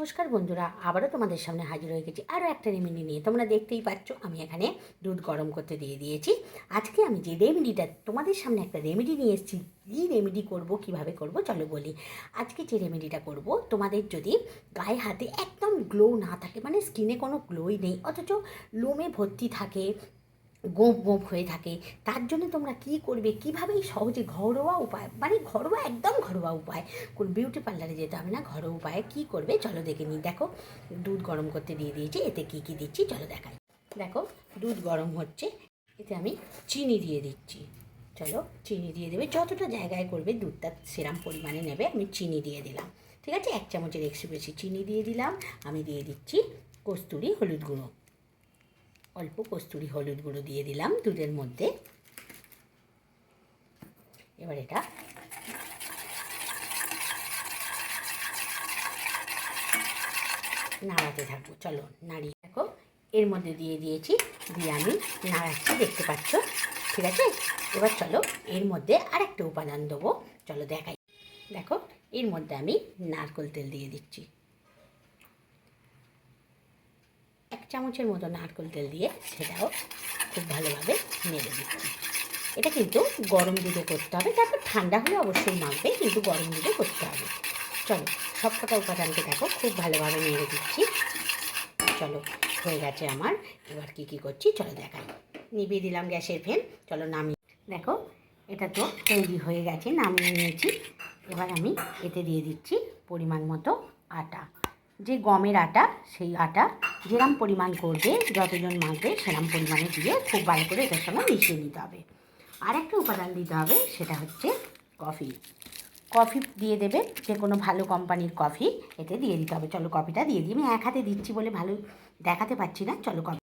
নমস্কার বন্ধুরা, আবারও তোমাদের সামনে হাজির হয়ে গেছি আরও একটা রেমেডি নিয়ে। তোমরা দেখতেই পাচ্ছ আমি এখানে দুধ গরম করতে দিয়ে দিয়েছি। আজকে আমি যে রেমেডিটা তোমাদের সামনে একটা রেমেডি নিয়ে এসেছি, কী রেমেডি করব, কীভাবে করব চলো বলি। আজকে যে রেমেডিটা করব, তোমাদের যদি গায়ে হাতে একদম গ্লো না থাকে, মানে স্কিনে কোনো গ্লোই নেই, অথচ লোমে ভর্তি থাকে, গোঁপ গোঁপ হয়ে থাকে, তার জন্য তোমরা কী করবে, কীভাবে সহজে ঘরোয়া উপায়, মানে ঘরোয়া একদম ঘরোয়া উপায়, কোন বিউটি পার্লারে যেতে হবে না, ঘরোয়া উপায়ে কী করবে চলো দেখে নিই। দেখো দুধ গরম করতে দিয়ে দিয়েছি, এতে কী কী দিচ্ছি চলো দেখাই। দেখো দুধ গরম হচ্ছে, এতে আমি চিনি দিয়ে দিচ্ছি। চলো চিনি দিয়ে দেবে, যতটা জায়গায় করবে দুধটা সেরম পরিমাণে নেবে, আমি চিনি দিয়ে দিলাম। ঠিক আছে, 1 চামচের একটু বেশি চিনি দিয়ে দিলাম। আমি দিয়ে দিচ্ছি কস্তুরি হলুদ গুঁড়ো, অল্প কস্তুরি হলুদ গুঁড়ো দিয়ে দিলাম দুধের মধ্যে। এবার এটা নাড়াতে থাকবো। চলো নাড়িয়ে দেখো এর মধ্যে দিয়ে দিয়েছি, দিয়ে আমি নাড়াচ্ছি, দেখতে পাচ্ছ। ঠিক আছে, এবার চলো এর মধ্যে আরেকটা উপাদান দেবো, চলো দেখাই। দেখো এর মধ্যে আমি নারকেল তেল দিয়ে দিচ্ছি, 1 চামচের মতো নারকেল তেল দিয়ে সেটাও খুব ভালোভাবে নেড়ে দিচ্ছি। এটা কিন্তু গরম দুধে করতে হবে, তারপর ঠান্ডা হলে অবশ্যই মাখবে, কিন্তু গরম দুধে করতে হবে। চলো সবকটা উপাদানকে দেখো খুব ভালোভাবে নেড়ে দিচ্ছি। চলো হয়ে গেছে আমার। এবার কী করছি চলো দেখাই। নিভিয়ে দিলাম গ্যাসের ফ্লেম, চলো নামিয়ে দেখো এটা তো তৈরি হয়ে গেছে, নামিয়ে নিয়েছি। এবার আমি এতে দিয়ে দিচ্ছি পরিমাণ মতো আটা, যে গমের আটা, সেই আটা যেরম পরিমাণ করবে, যতজন মাখবে সেরম পরিমাণে দিয়ে খুব ভালো করে এটার সঙ্গে মিশিয়ে নিতে হবে। আর একটা উপাদান দিতে হবে, সেটা হচ্ছে কফি। কফি দিয়ে দেবে, যে কোনো ভালো কোম্পানির কফি এতে দিয়ে দিতে হবে। চলো কফিটা দিয়ে দিই, আমি এক হাতে দিচ্ছি বলে ভালো দেখাতে পাচ্ছি না। চলো কফি